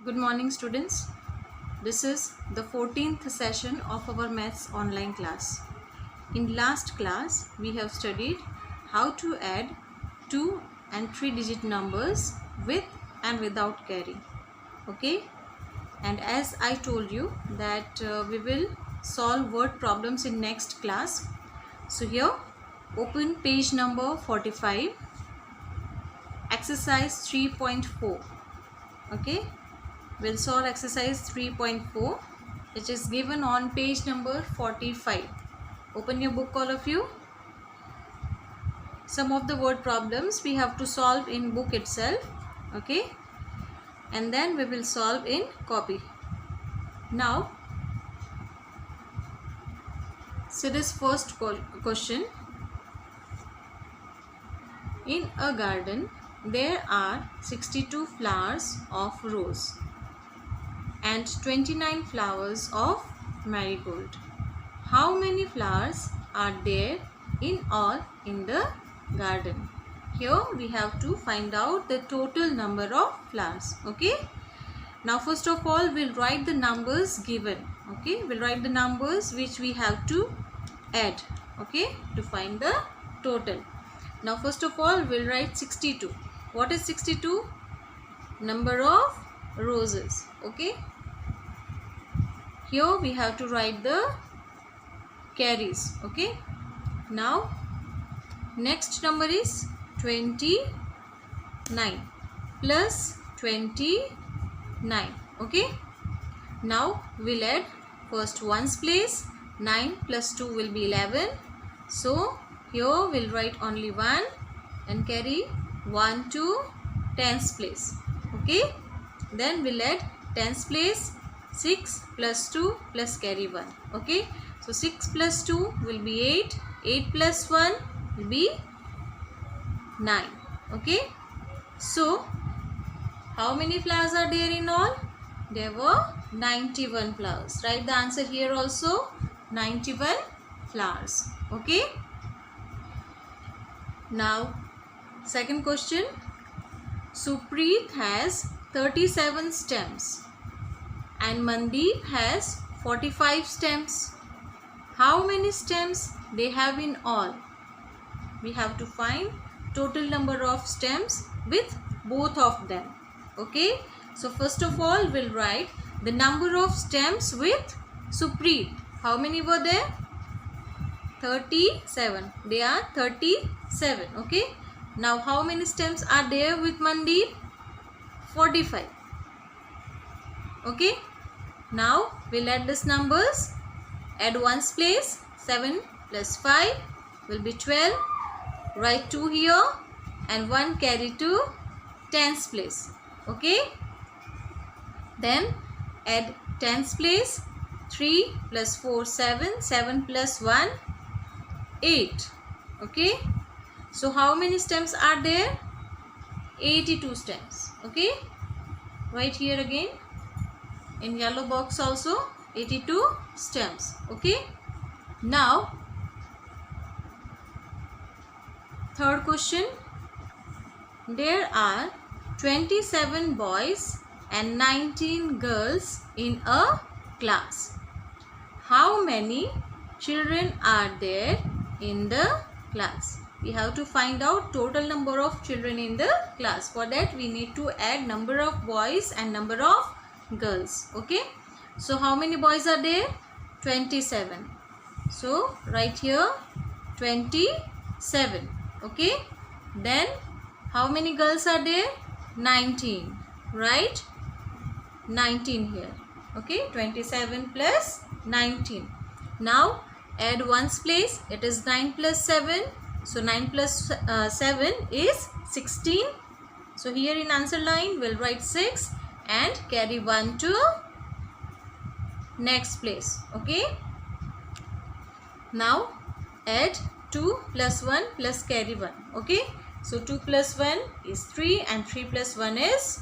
Good morning, students. This is the 14th session of our maths online class. In last class, we have studied how to add 2 and 3 digit numbers with and without carry. Okay? And as I told you that we will solve word problems in next class. So here, open page number 45, exercise 3.4. Okay? We'll solve exercise 3.4, which is given on page number 45. Open your book, all of you. Some of the word problems we have to solve in book itself, okay, and then we will solve in copy. Now see this first question. In a garden there are 62 flowers of rose and 29 flowers of marigold. How many flowers are there in all in the garden? Here we have to find out the total number of flowers. Okay. Now first of all we'll write the numbers given. Okay. We'll write the numbers which we have to add. Okay. To find the total. Now first of all we'll write 62. What is 62? Number of roses. Okay. Here we have to write the carries. Okay. Now next number is 29 plus 29. Okay. Now we'll add first ones place. 9 plus 2 will be 11. So here we'll write only 1 and carry 1 to tens place. Okay. Then we'll add tens place. 6 plus 2 plus carry 1. Okay. So 6 plus 2 will be 8. 8 plus 1 will be 9. Okay. So how many flowers are there in all? There were 91 flowers. Write the answer here also. 91 flowers. Okay. Now second question. Supreet has 37 stems and Mandeep has 45 stems. How many stems they have in all? We have to find total number of stems with both of them. Okay. So first of all we'll write the number of stems with Supreet. How many were there? 37. They are 37. Okay. Now how many stems are there with Mandeep? 45. Okay. Now we'll add these numbers. Add ones place. 7 plus 5 will be 12. Write 2 here and 1 carry to tens place. Okay. Then add tens place. 3 plus 4 7. 7 plus 1 8. Okay. So how many stems are there? 82 stems. Okay. Write here again in yellow box also 82 stems. Okay. Now third question. There are 27 boys and 19 girls in a class. How many children are there in the class? We have to find out total number of children in the class. For that we need to add number of boys and number of girls. Okay. So how many boys are there? 27. So write here 27. Okay. Then how many girls are there? 19. Right? 19 here. Okay. 27 plus 19. Now add ones place. It is 9 plus 7. So 9 plus 7 is 16. So here in answer line we'll write 6 and carry 1 to next place. Okay. Now add 2 plus 1 plus carry 1. Okay. So 2 plus 1 is 3 and 3 plus 1 is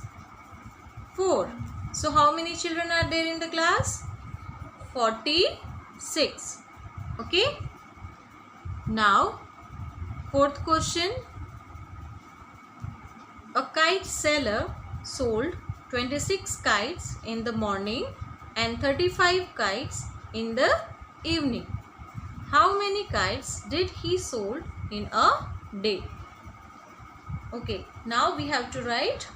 4. So how many children are there in the class? 46. Okay. Now fourth question. A kite seller sold 26 kites in the morning and 35 kites in the evening. How many kites did he sold in a day? Okay, now we have to write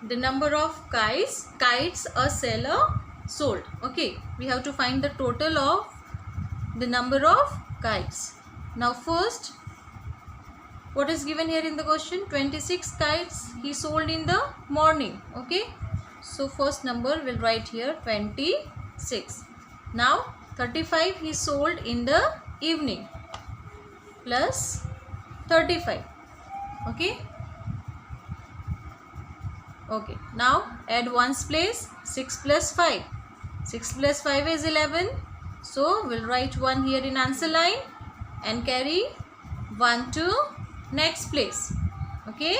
the number of kites a seller sold. Okay, we have to find the total of the number of kites. Now first, what is given here in the question? 26 kites he sold in the morning. Okay, so first number we'll write here 26. Now 35 he sold in the evening plus 35. Okay. Okay, now add ones place. 6 plus 5. 6 plus 5 is 11. So we'll write 1 here in answer line and carry 1 to next place. Okay,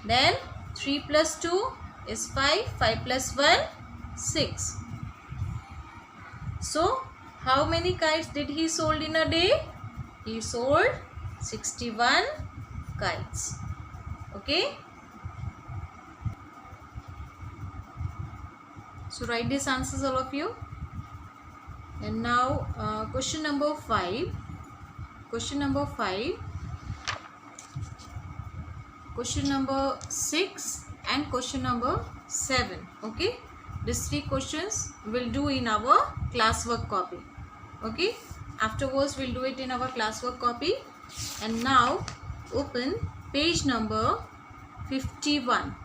then 3 plus 2 is 5. 5 plus 1, 6. So how many kites did he sold in a day? He sold 61 kites. Okay. So write these answers, all of you. And now question number 5. Question number 5. Question number 6 and question number 7. Okay. These 3 questions we'll do in our classwork copy. Okay. Afterwards we'll do it in our classwork copy. And now open page number 51.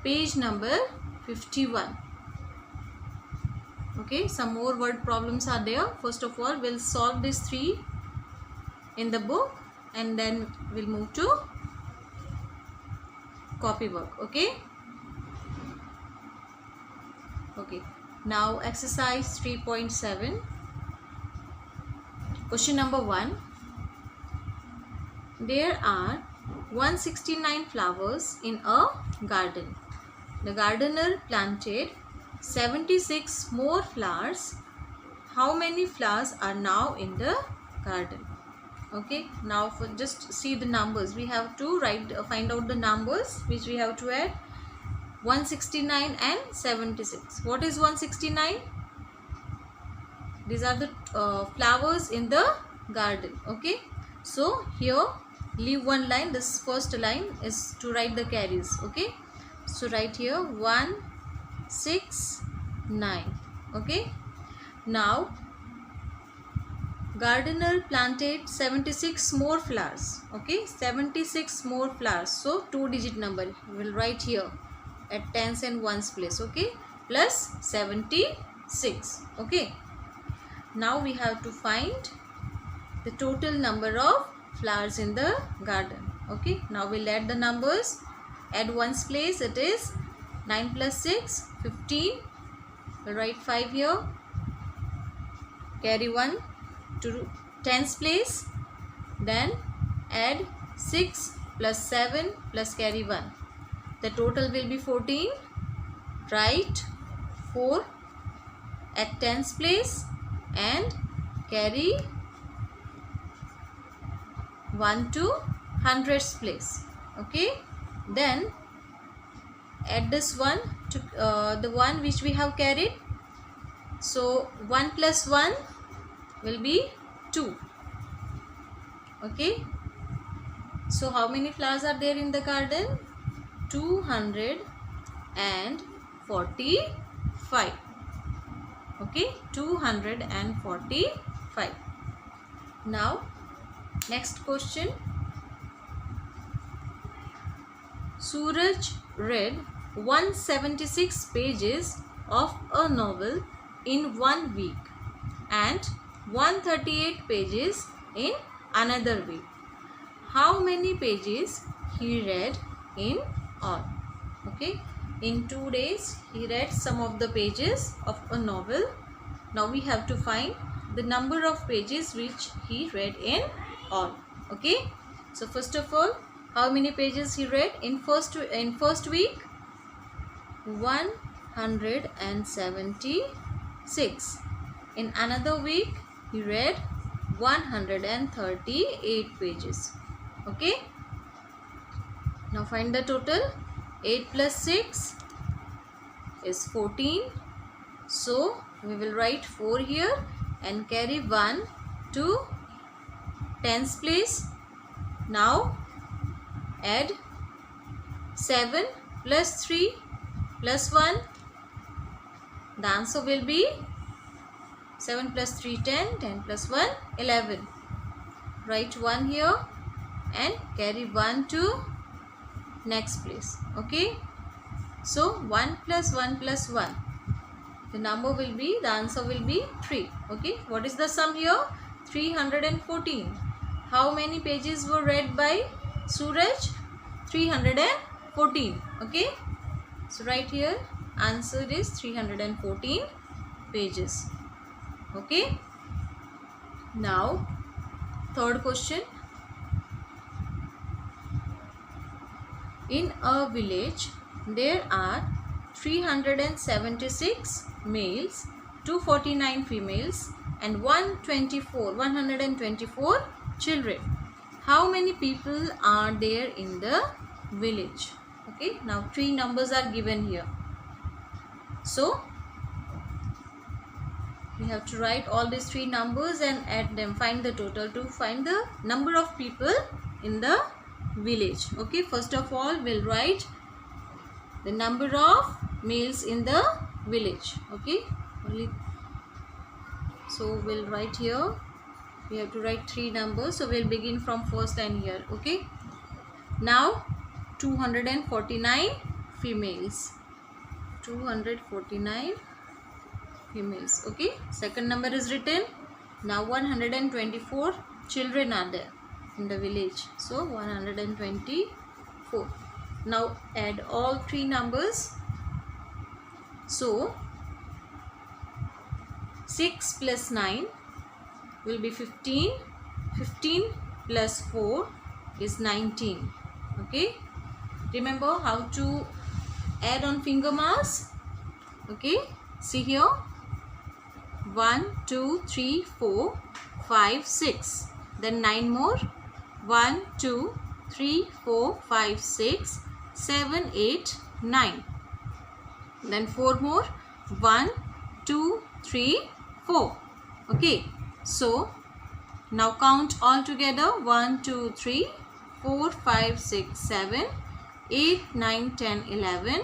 Page number 51. Okay, some more word problems are there. First of all, we'll solve these 3 in the book and then we'll move to copy work. Okay. Okay, now exercise 3.7. Question number 1. There are 169 flowers in a garden. The gardener planted 76 more flowers. How many flowers are now in the garden? Okay, now for just see the numbers, we have to find out the numbers which we have to add. 169 and 76. What is 169? These are the flowers in the garden. Okay, so here leave one line. This first line is to write the carries. Okay, so write here 1, 6, 9. Okay, now gardener planted 76 more flowers. Okay, 76 more flowers. So 2-digit number we'll write here at tens and ones place. Okay, plus 76. Okay, now we have to find the total number of flowers in the garden. Okay, now we'll add the numbers. At ones place it is 9 plus 6, 15. We'll write 5 here. Carry 1 to tens place. Then add 6 plus 7 plus carry 1. The total will be 14. Write 4 at tens place and carry 1 to hundreds place. Okay, then add this one to the one which we have carried. So 1 plus 1 will be 2. Okay, so how many flowers are there in the garden? 245. Okay, 245. Now next question. Suraj read 176 pages of a novel in 1 week and 138 pages in another week. How many pages he read in all? Okay, in 2 days he read some of the pages of a novel. Now we have to find the number of pages which he read in all. Okay, so first of all, how many pages he read in first week? 176. In another week he read 138 pages. Okay, now find the total. 8 plus 6, is 14. So we will write 4 here and carry 1 to tens place. Now add 7 plus 3 plus 1. The answer will be 7 plus 3 10, 10 plus 1 11. Write 1 here and carry 1 to next place. Okay. So 1 plus 1 plus 1. The answer will be 3. Okay. What is the sum here? 314. How many pages were read by Suraj? 314. Okay. So right here answer is 314 pages. Okay. Now third question. In a village there are 376 males, 249 females and 124 children. How many people are there in the village? Okay, now 3 numbers are given here. So we have to write all these 3 numbers and add them. Find the total to find the number of people in the village. Okay, first of all we'll write the number of males in the village. Okay, so we'll write here. We have to write 3 numbers. So we'll begin from first line here. Okay, now 249 females. 249 females. Okay, second number is written. Now 124 children are there in the village. So 124. Now add all 3 numbers. So 6 plus 9 will be 15. 15 plus 4 is 19. Okay, remember how to add on finger marks. Okay, see here, 1 2 3 4 5 6, then 9 more, 1 2 3 4 5 6 7 8 9, then 4 more, 1 2 3 4. Okay, so now count all together, 1 2 3 4 5 6 7 8 9 10 11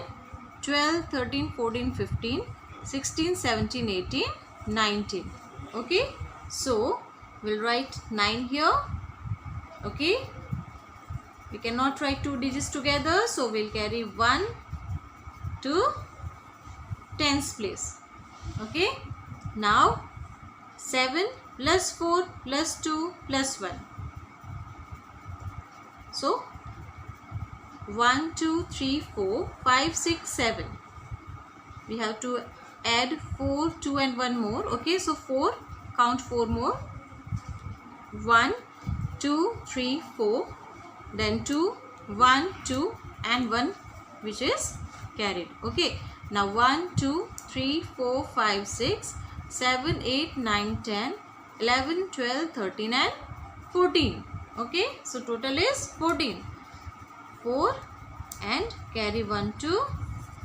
12 13 14 15 16 17 18 19. Okay, so we'll write 9 here. Okay, we cannot write 2 digits together, so we'll carry 1 to tens place. Okay, now 7 plus 4 plus 2 plus 1. So 1 2 3 4 5 6 7. We have to add 4 2 and 1 more. Okay, so 4, count 4 more, 1 2 3 4, then 2 1 2 and 1 which is carried. Okay, now 1 2 3 4 5 6 7 8 9 10 11 12 13 and 14. Okay, so total is 14. 4 and carry 1 to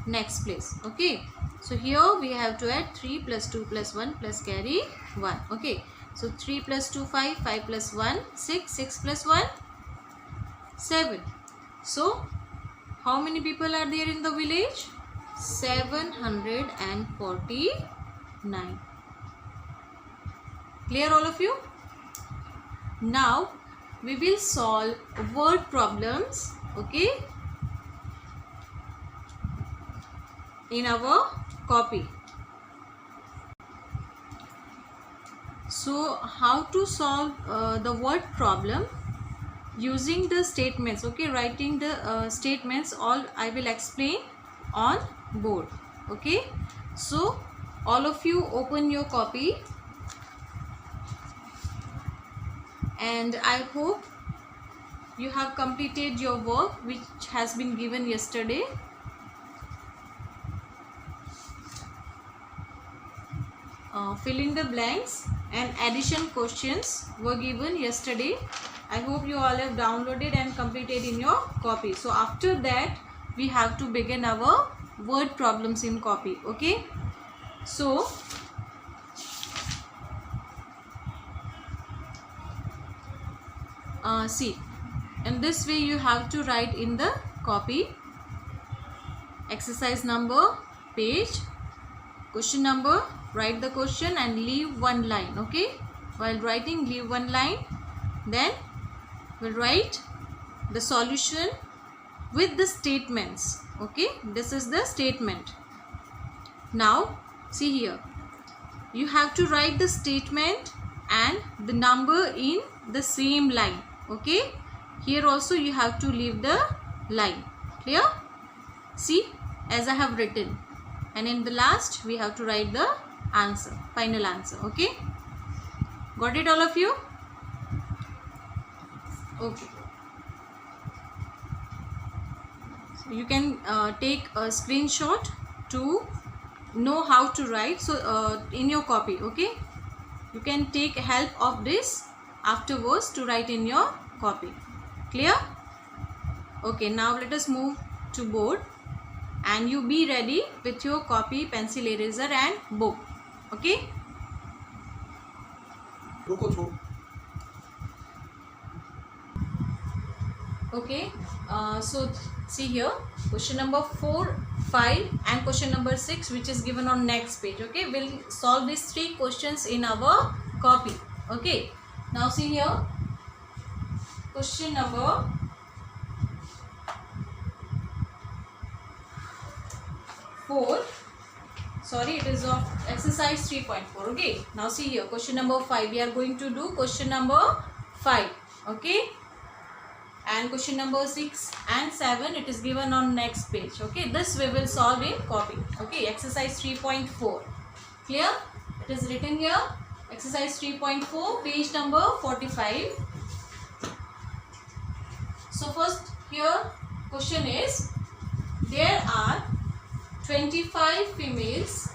next place. Okay, so here we have to add 3 plus 2 plus 1 plus carry 1. Okay, so 3 plus 2 5, 5 plus 1 6, 6 plus 1 7. So how many people are there in the village? 749. Clear all of you? Now we will solve word problems. Okay, in our copy. So how to solve the word problem? Using the statements. Okay, writing the statements, all I will explain on board. Okay, so all of you open your copy, and I hope you have completed your work which has been given yesterday. Fill in the blanks and addition questions were given yesterday. I hope you all have downloaded and completed in your copy. So after that we have to begin our word problems in copy. Okay, so see, in this way you have to write in the copy exercise number, page, question number, write the question and leave one line. Okay, while writing, leave one line, then we'll write the solution with the statements. Okay, this is the statement. Now see here, you have to write the statement and the number in the same line. Okay, here also you have to leave the line. Clear? See, as I have written, and in the last we have to write the answer, final answer. Okay, got it all of you? Okay, so you can take a screenshot to know how to write, so in your copy. Okay, you can take help of this afterwards to write in your copy. Clear? Okay, now let us move to board, and you be ready with your copy, pencil, eraser and book. Okay, okay, so see here, question number 4, 5 and question number 6, which is given on next page. Okay, we'll solve these 3 questions in our copy. Okay, now see here, question number 4, sorry, it is of exercise 3.4. okay, now see here, question number 5, we are going to do question number 5. Okay, and question number 6 and 7, it is given on next page. Okay, this we will solve in copy. Okay, exercise 3.4. clear? It is written here, exercise 3.4, page number 45. So first here question is, there are 25 females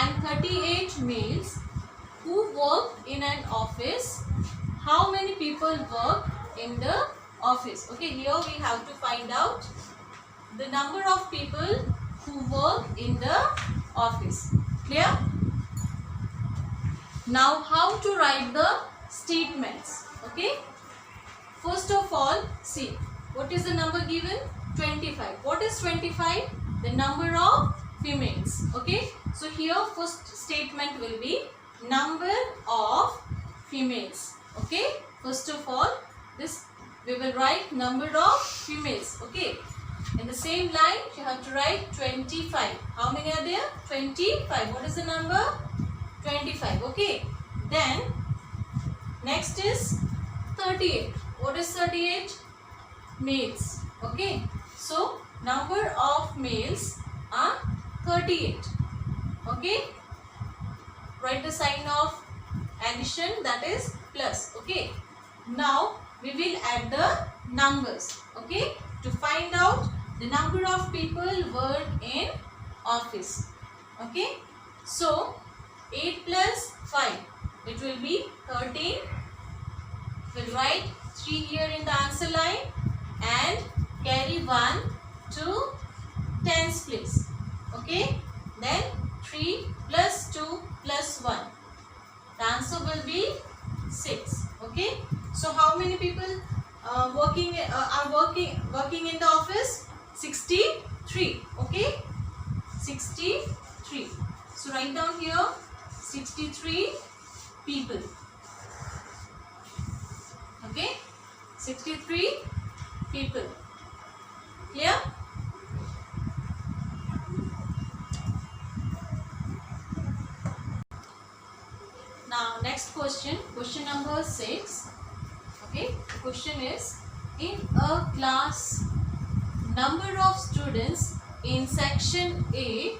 and 38 males who work in an office. How many people work in the office? Okay, here we have to find out the number of people who work in the office. Clear? Now how to write the statements? Okay, first of all, see, what is the number given? 25. What is 25? The number of females. Okay, so here first statement will be number of females. Okay, first of all, this we will write number of females. Okay, in the same line you have to write 25. How many are there? 25. What is the number? 25. Okay, then next is 38. What is 38? Males. Okay, so number of males are 38. Okay, write the sign of addition, that is plus. Okay, now we will add the numbers. Okay, to find out the number of people work in office. Okay, so 8 plus 5, it will be 13. We'll write 3 here in the answer line and carry 1 to tens place. Okay, then 3 plus 2 plus 1. The answer will be 6. Okay, so how many people are working in the office? 63. Okay, 63. So write down here 63 people. Okay, 63 people. Clear? Now next question, question number 6. Okay, the question is, in a class, number of students in section A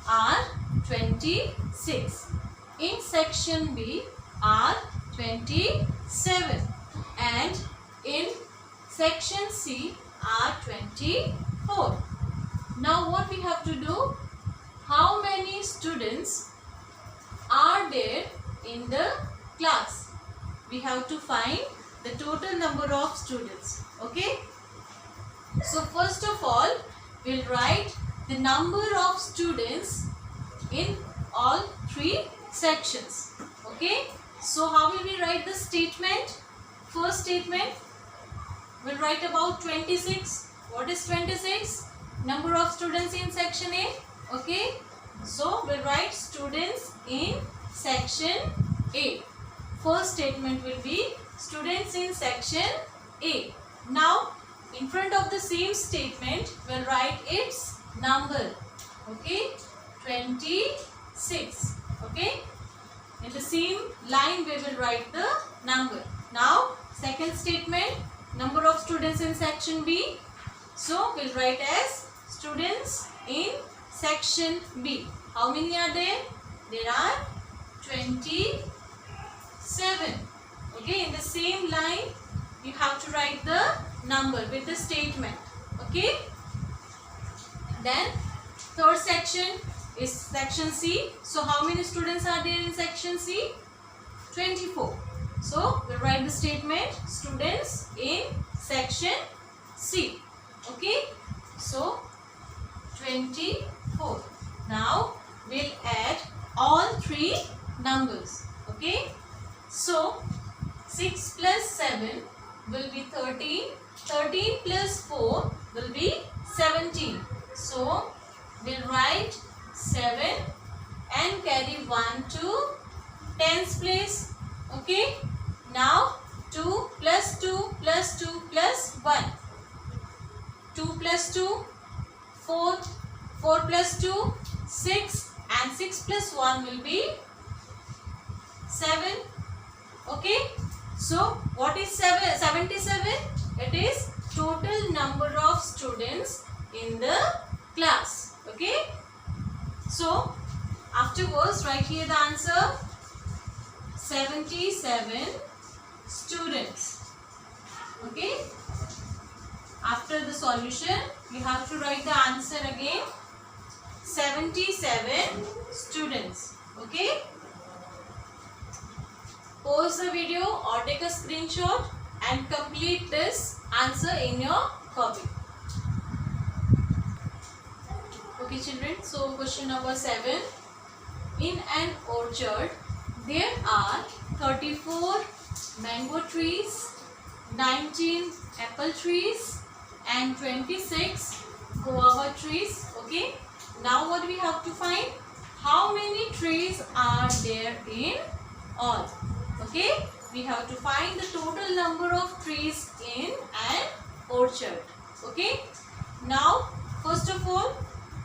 are 26. In section B are 27 and in section C are 24. Now what we have to do? How many students are there in the class? We have to find the total number of students. Okay, so first of all we'll write the number of students in all three sections. Okay, so how will we write the statement? First statement, we'll write about 26. What is 26? Number of students in section A. Okay, so we'll write students in section A. First statement will be students in section A. Now, in front of the same statement, we'll write its number. Okay, 26. Okay, in the same line we will write the number. Now, second statement, number of students in section B. So, we'll write as students in section B. How many are there? There are 27. Okay, in the same line, you have to write the number with the statement. Okay. Then, third section is section C. So, how many students are there in section C? 24. So, we'll write the statement students in section C. Okay. So, 24. Now, we'll add all three numbers. Okay. So, 6 plus 7 will be 13. 13 plus 4 will be 17. So, we'll write 7 and carry 1 to tens place. Okay. Now, 2 plus 2 plus 2 plus 1. 2 plus 2, 4. 4 plus 2, 6. And 6 plus 1 will be 7. Okay. So, what is 77? It is total number of students in the class. Okay. So, afterwards write here the answer. 77 students. Okay. After the solution, you have to write the answer again. 77 students. Okay. Pause the video or take a screenshot and complete this answer in your copy. Okay children, so question number 7. In an orchard, there are 34 mango trees, 19 apple trees and 26 guava trees. Okay. Now what we have to find? How many trees are there in all? Okay. We have to find the total number of trees in an orchard. Okay. Now, first of all,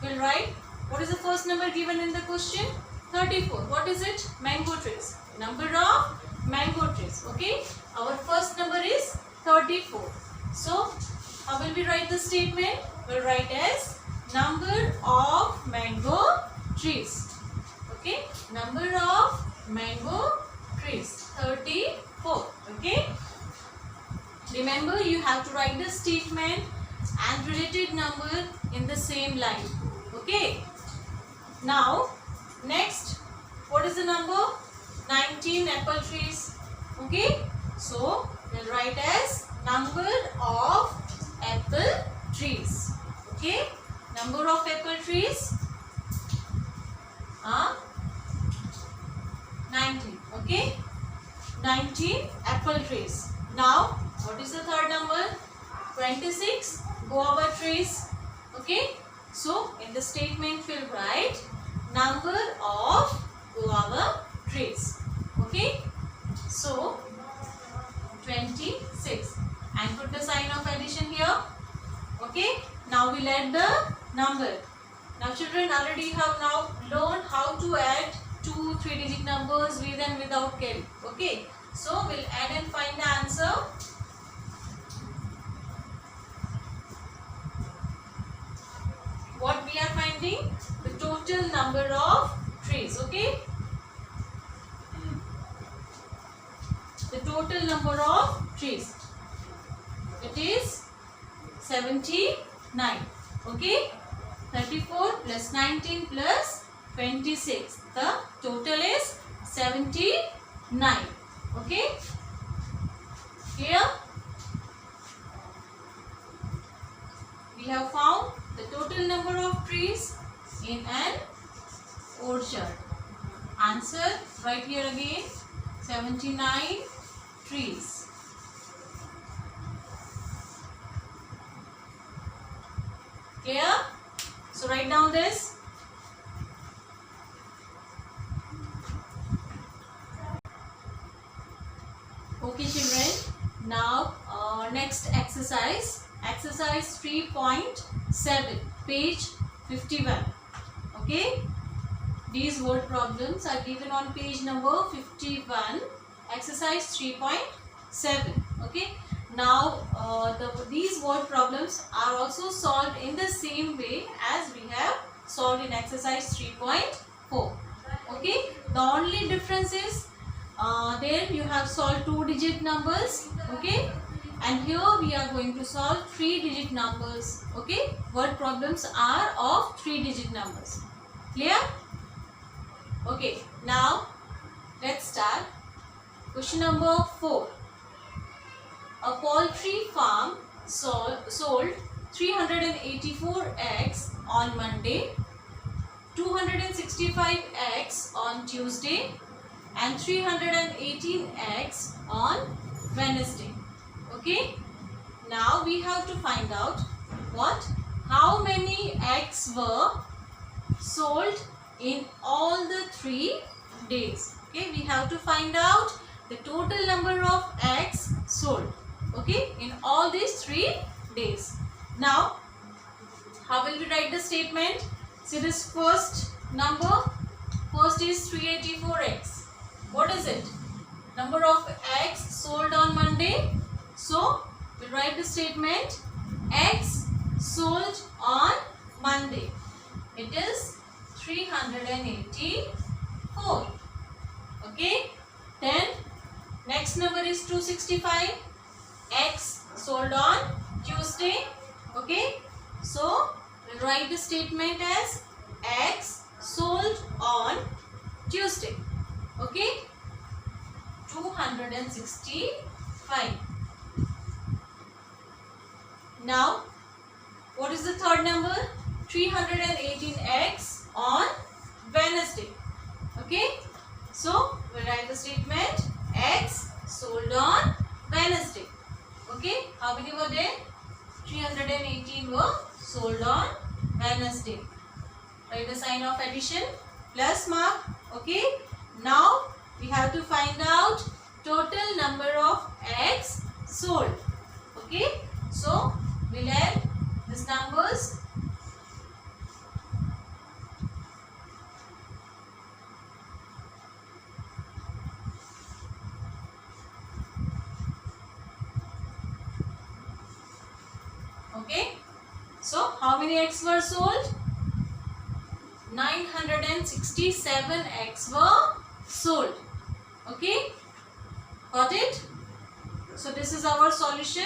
we'll write what is the first number given in the question? 34. What is it? Mango trees. Number of mango trees. Okay. Our first number is 34. So, how will we write the statement? We'll write as number of mango trees. Okay. Number of mango trees. 34. Okay. Remember, you have to write the statement and related number in the same line. Okay. Now, next, what is the number? 19 apple trees. Okay. So, we'll write as number of apple trees. Okay. Number of apple trees are 19. Okay. 19 apple trees. Now, what is the third number? 26 guava trees. Okay. So, in the statement we'll write number of guava trees. Okay. So, 26 and put the sign of addition here. Okay. Now, we'll add the number. Now, children, already you have now learned how to add 2 3-digit numbers with and without carry. Okay. So, we'll add and find the answer. What we are finding? The total number of trees. Okay. The total number of trees. It is 79. Okay. 34 plus 19 plus 26. The total is 79. Okay. Here we have found the total total number of trees in an orchard? Answer right here again, 79 trees. Clear? So write down this. Okay children, now next exercise, exercise 3.7, page 51. Okay, these word problems are given on page number 51, exercise 3.7. Okay, now these word problems are also solved in the same way as we have solved in exercise 3.4. Okay, the only difference is there you have solved 2-digit numbers, okay, and here we are going to solve 3-digit numbers. Okay, word problems are of 3-digit numbers. Clear? Okay, now let's start. Question number 4. A poultry farm sold 384 eggs on Monday, 265 eggs on Tuesday, and 318 eggs on Wednesday. Okay, now we have to find out how many eggs were sold in all the 3 days. Okay, we have to find out the total number of eggs sold, okay, in all these 3 days. Now how will we write the statement? See this first number, first is 384 eggs. What is it? Number of eggs sold on Monday. So we write the statement, eggs sold on Monday. It is 384. Okay. Then next number is 265. Eggs sold on Tuesday. Okay. So we write the statement as eggs sold on Tuesday. Okay, 265. Now, what is the third number? 318 eggs on Wednesday. Okay, so we write the statement eggs sold on Wednesday. Okay, how many were there? 318 were sold on Wednesday. Write the sign of addition, plus mark. Okay. Now we have to find out total number of eggs sold. Okay, so we'll add these numbers. Okay, so how many eggs were sold? 967 eggs were sold. Okay, got it? So this is our solution.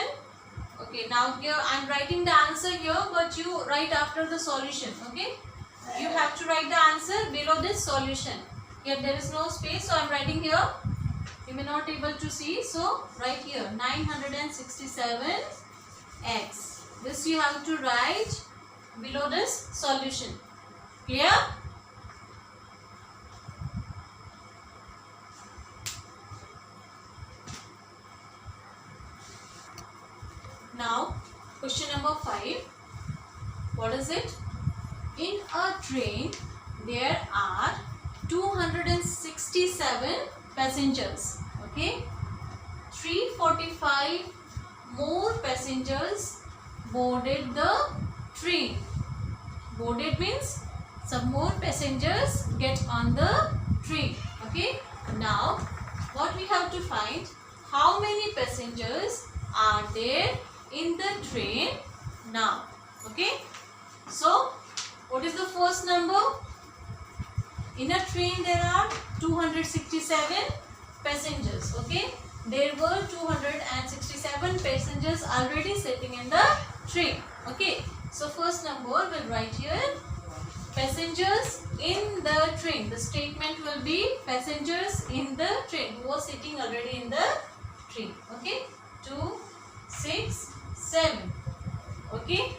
Okay, now here I am writing the answer here, but you write after the solution. Okay, you have to write the answer below this solution. Here there is no space, so I am writing here. You may not able to see, so write here 967 eggs. This you have to write below this solution. Clear? Now, question number 5. What is it? In a train, there are 267 passengers. Okay? 345 more passengers boarded the train. Boarded means some more passengers get on the train. Okay? Now, what we have to find? How many passengers are there in the train now? Okay? So, what is the first number? In a train there are 267 passengers. Okay? There were 267 passengers already sitting in the train. Okay? So, first number we'll write here passengers in the train. The statement will be passengers in the train who was sitting already in the train. Okay? 2, 6, 7. Okay?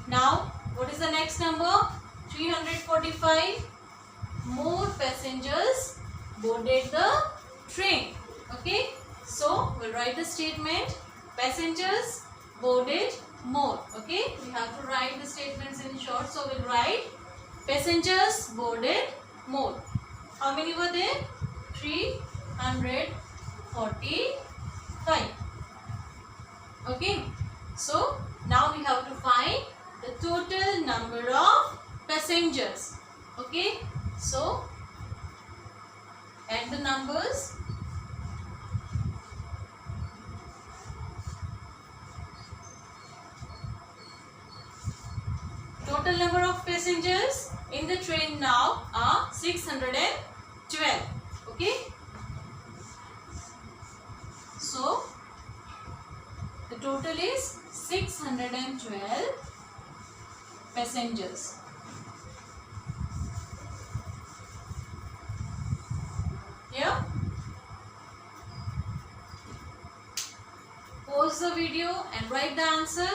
Now, What is the next number? 345. More passengers boarded the train. Okay, so we'll write the statement. Passengers boarded more. Okay, we have to write the statements in short, so we'll write passengers boarded more. How many were there? 345. Okay, so now we have to find the total number of passengers. Okay, so add the numbers. Total number of passengers in the train now are 612. Okay, so the total is 612 passengers. Yeah. Pause the video and write the answer,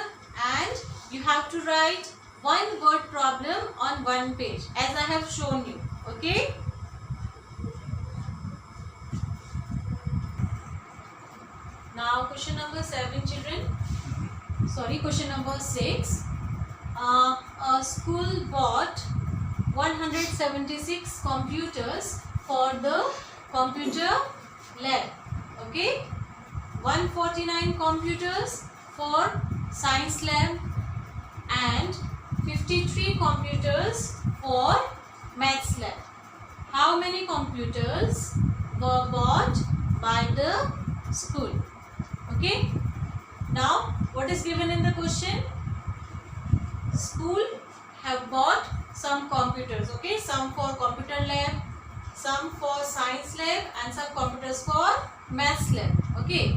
and you have to write one word problem on one page as I have shown you. Okay. Now question number 7, children. Sorry, question number 6. A school bought 176 computers for the computer lab. Okay, 149 computers for science lab and 53 computers for maths lab. How many computers were bought by the school? Okay, now what is given in the question? School have bought some computers. Okay, some for computer lab, some for science lab, and some computers for maths lab. Okay,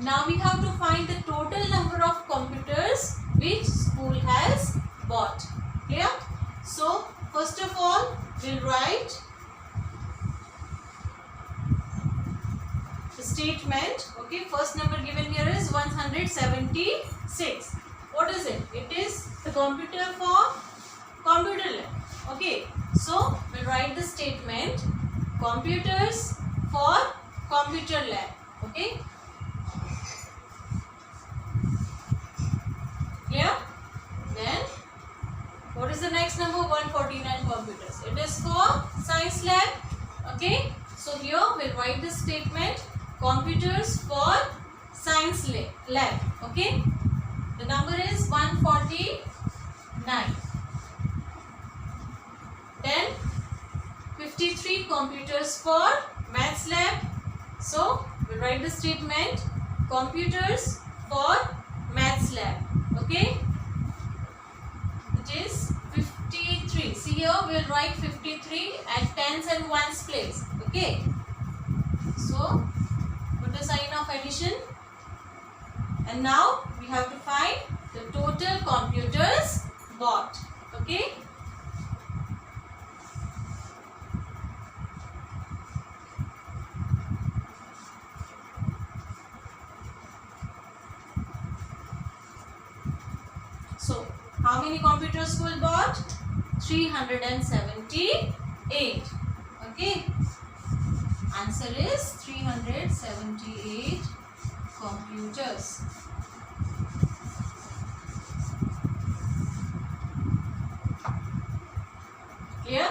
now we have to find the total number of computers which school has bought. Clear? So first of all, we'll write the statement. Okay, first number given here is 176. What is it? It is the computer for computer lab. Okay, so we'll write the statement computers for computer lab. Okay, clear? Then what is the next number? 149 computers. It is for science lab. Okay, so here we'll write the statement computers for science lab. Okay, the number is 149. Then 53 computers for maths lab. So we'll write the statement computers for maths lab. Okay, it is 53. See here, we'll write 53 at tens and ones place. Okay, so put the sign of addition, and now we have to find the total computers bought. Okay, so how many computers school bought? 378. Okay, answer is 378 computers. Clear?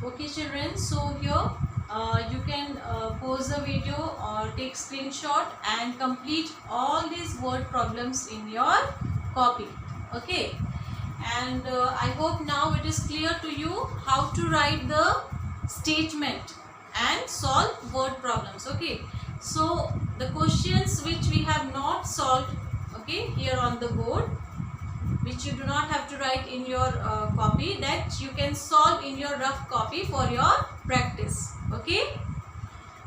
Okay, children, so here you can pause the video or take screenshot and complete all these word problems in your copy. Okay, and I hope now it is clear to you how to write the statement and solve word problems. Okay, so the questions which we have not solved, okay, here on the board, which you do not have to write in your copy, that you can solve in your rough copy for your practice. Okay,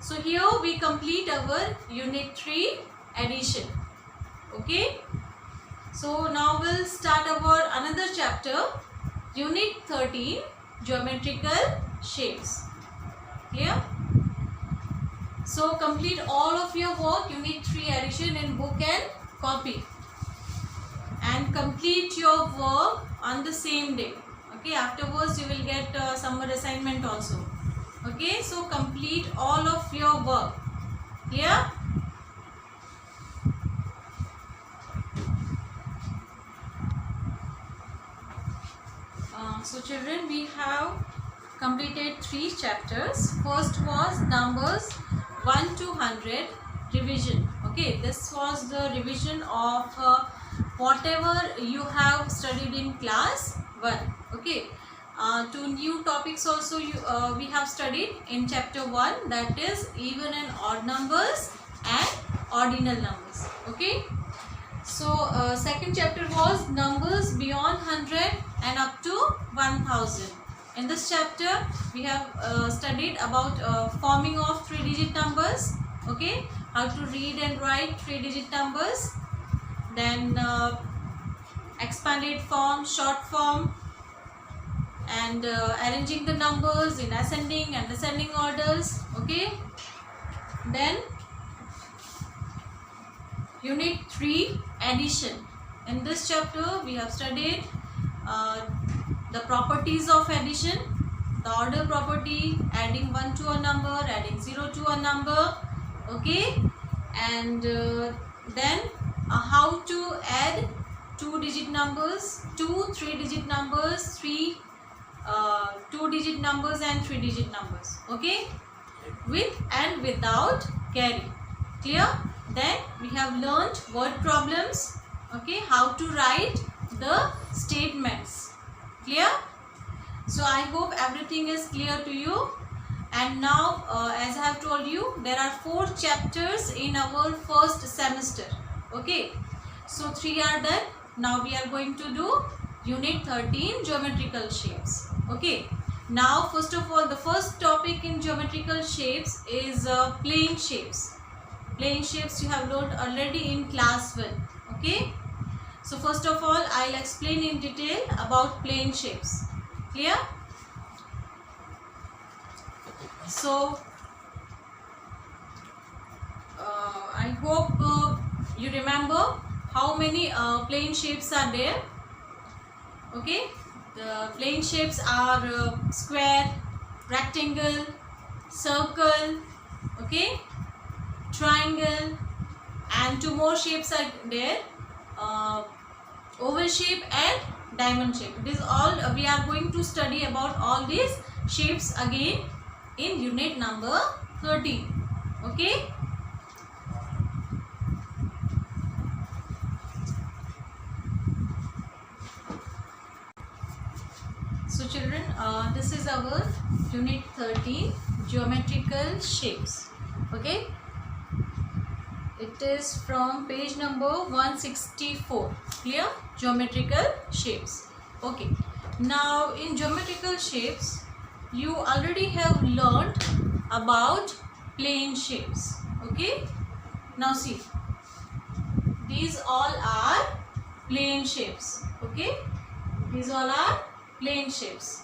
so here we complete our unit 3 addition. Okay, so now we'll start our another chapter, unit 13, geometrical shapes. Clear? So complete all of your work, unit 3 addition in book and copy, and complete your work on the same day. Okay, afterwards you will get summer assignment also. Okay, so complete all of your work. Clear? So children, we have completed 3 chapters. First was numbers 1 to 100 revision. Okay, this was the revision of whatever you have studied in class 1. Okay, 2 new topics also we have studied in chapter 1, that is even and odd numbers and ordinal numbers. Okay, so second chapter was numbers beyond 100 and up to 1000. In this chapter we have studied about forming of 3-digit numbers. Okay, how to read and write 3-digit numbers, then expanded form, short form, and arranging the numbers in ascending and descending orders. Okay, then unit 3 addition. In this chapter we have studied the properties of addition, the order property, adding 1 to a number, adding 0 to a number. Okay, and then how to add 2-digit numbers, 2 3-digit numbers, 3 2-digit numbers and 3-digit numbers. Okay, with and without carry. Clear? Then we have learnt word problems. Okay, how to write the statements. Clear? So I hope everything is clear to you. And now as I have told you, there are 4 chapters in our first semester. Okay, so 3 are done. Now we are going to do unit 13, geometrical shapes. Okay, now first of all, the first topic in geometrical shapes is plane shapes. Plane shapes you have learned already in class 1. Okay, so first of all I'll explain in detail about plane shapes. Clear? So I hope you remember how many plane shapes are there. Okay, the plane shapes are square, rectangle, circle, okay, triangle, and 2 more shapes are there, oval shape and diamond shape. It is all we are going to study about all these shapes again in unit number 13. Okay, so children, this is our unit 13, geometrical shapes. Okay, it is from page number 164. Clear? Geometrical shapes. Okay, now in geometrical shapes you already have learned about plane shapes. Okay, now see, these all are plane shapes. Okay, these all are plane shapes,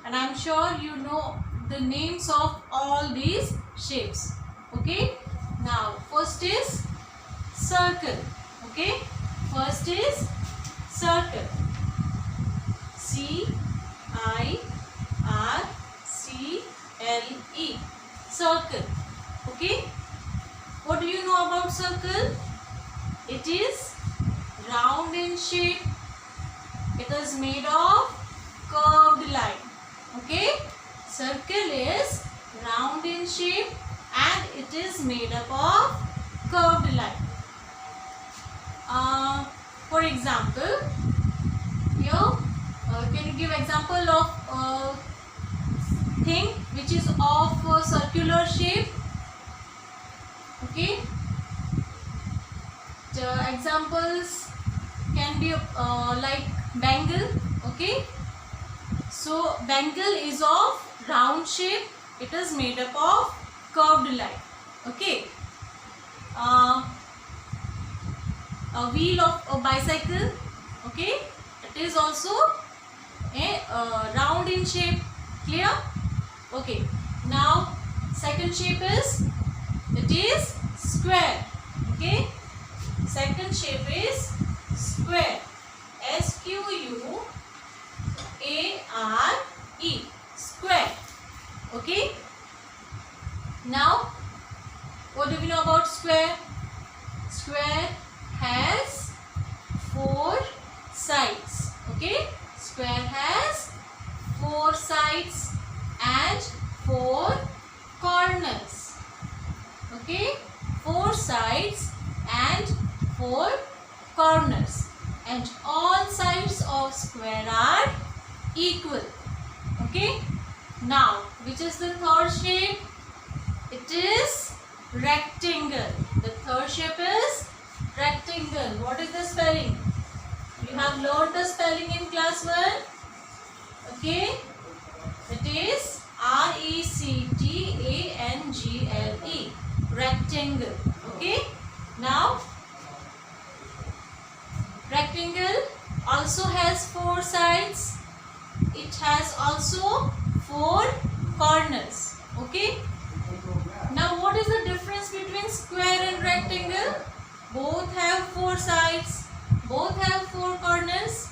and I am sure you know the names of all these shapes. Okay, now first is circle. Okay, first is circle. C-I-R-C-L-E, circle. Okay, what do you know about circle? It is round in shape. It is made of curved line. Okay, circle is round in shape and it is made up of curved line. For example, here can you give example of thing which is of circular shape? Okay, the examples can be like bangle. Okay, so bangle is of round shape. It is made up of curved line. Okay, a wheel of a bicycle. Okay, it is also a round in shape. Clear? Okay, now second shape is It is square. Okay. Second shape is square. S-Q-U-A-R-E. Square. Okay. Now, what do we know about square? Square has 4 sides. Okay. Square has 4 sides and 4 corners. Okay. 4 sides and 4 corners. And all sides of square are equal. Okay. Now, which is the third shape? It is rectangle. The third shape is rectangle. What is the spelling? You have learned the spelling in class 1. Okay. It is R-E-C-T-A-N-G-L-E. Rectangle. Okay. Now, rectangle also has 4 sides. It has also 4 corners. Okay. Now, what is the difference between square and rectangle? Both have 4 sides. Both have 4 corners.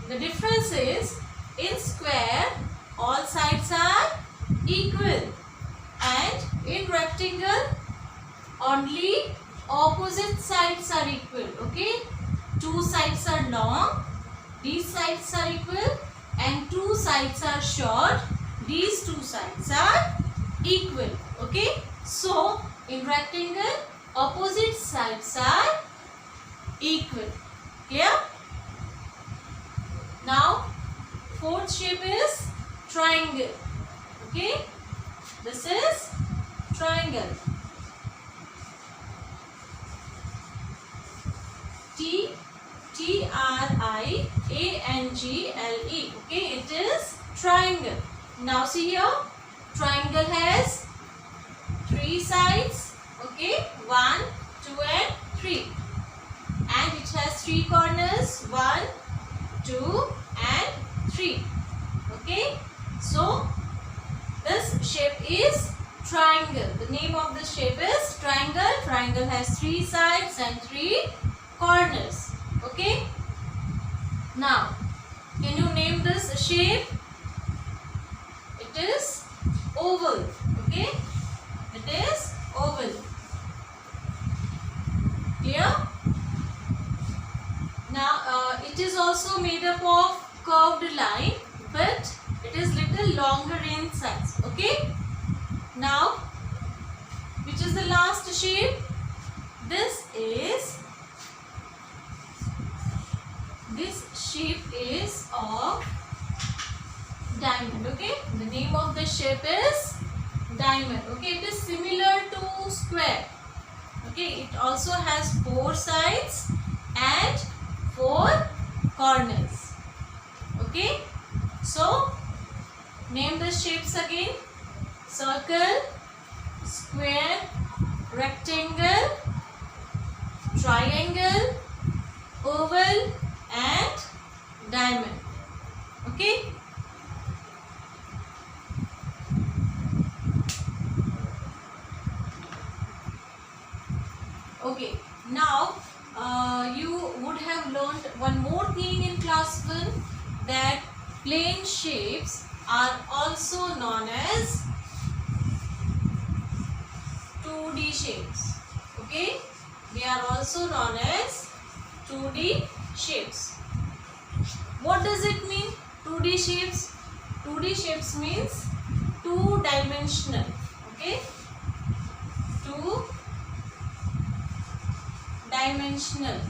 The difference is, in square, all sides are equal. And in rectangle, only opposite sides are equal. Okay. 2 sides are long. These sides are equal. And 2 sides are short. These 2 sides are equal. Okay. So, in rectangle, opposite sides are equal. Clear? Now, fourth shape is triangle. Okay. This is triangle. T-R-I-A-N-G-L-E. Okay. It is triangle. Now, see here. Triangle has 3 sides. Okay. 1, 2 and 3. And it has 3 corners. 1, 2 and 3. Okay. So, this shape is triangle. The name of the shape is triangle. Triangle has 3 sides and 3 corners. Okay. Now, can you name this shape? It is oval. Okay. It is oval. Clear? Now, it is also made up of curved line, but it is little longer in size. Okay. Now, which is the last shape? This shape is of diamond. Okay. The name of the shape is diamond. Okay. It is similar to square. Okay. It also has 4 sides and 4 corners. Okay. So, name the shapes again. Circle, square, rectangle, triangle, oval and diamond. Okay. Okay. Now, you would have learned one more thing in class 1, that plane shapes are also known as 2D shapes. Okay. They are also known as 2D shapes. What does it mean? 2D shapes? 2D shapes means 2-dimensional. Okay. 2-dimensional.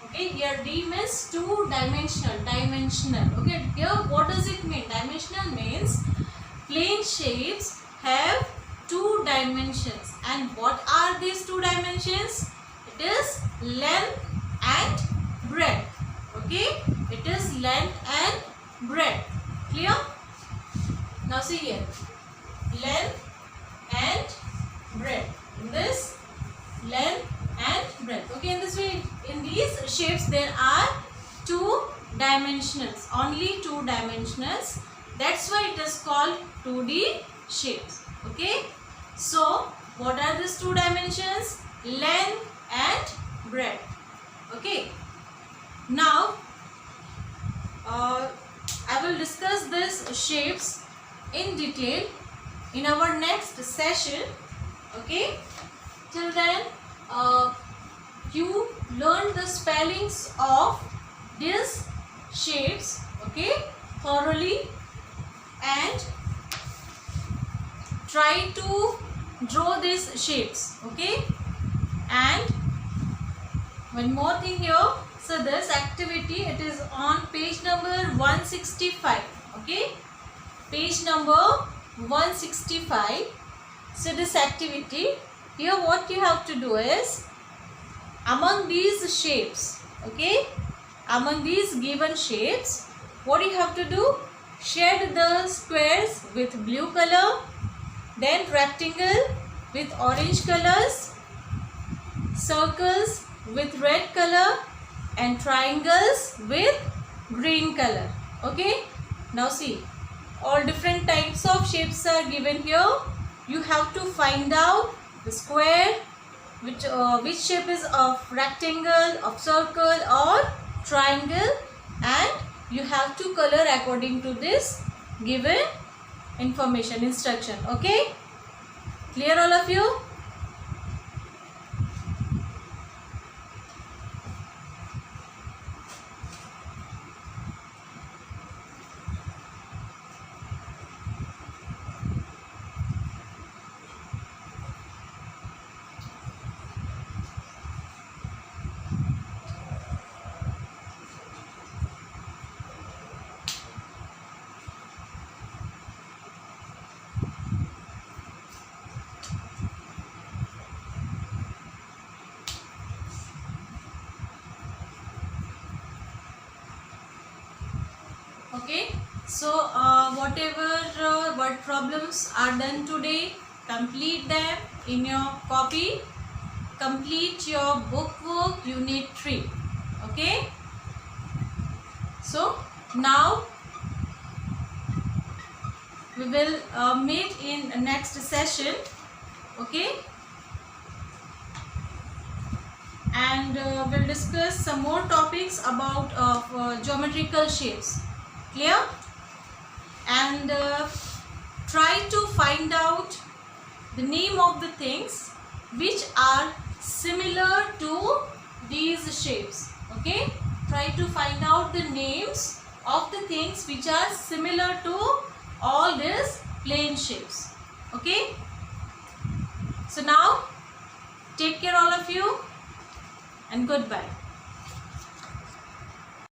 Okay. Here D means 2-dimensional. Dimensional. Okay. Here what does it mean? Dimensional means plane shapes have 2 dimensions. And what are these 2 dimensions? It is length and breadth. Okay. It is length and breadth. Clear? Now see here. Length and breadth. In this, length and breadth. Okay. In this way, in these shapes there are 2 dimensionals. Only 2 dimensionals. That's why it is called 2D shapes. Okay, so what are these two dimensions? Length and breadth. Okay, now I will discuss these shapes in detail in our next session. Okay, till then you learn the spellings of these shapes, okay, thoroughly, and try to draw these shapes. Okay, and one more thing here. So this activity, it is on page number 165. Okay, page number 165. So this activity, here what you have to do is, among these shapes, okay, among these given shapes, what you have to do? Shade the squares with blue color, then rectangle with orange colors, circles with red color, and triangles with green color. Okay, now see, all different types of shapes are given here. You have to find out the square, which shape is of rectangle, of circle, or triangle, and you have to color according to this given information, instruction. Okay, clear all of you? Okay, so what problems are done today, complete them in your copy. Complete your book work unit 3. Okay, so now we will meet in next session. Okay, and we'll discuss some more topics about geometrical shapes. Clear? And try to find out the name of the things which are similar to these shapes. Okay, try to find out the names of the things which are similar to all these plane shapes. Okay, so now take care all of you, and goodbye.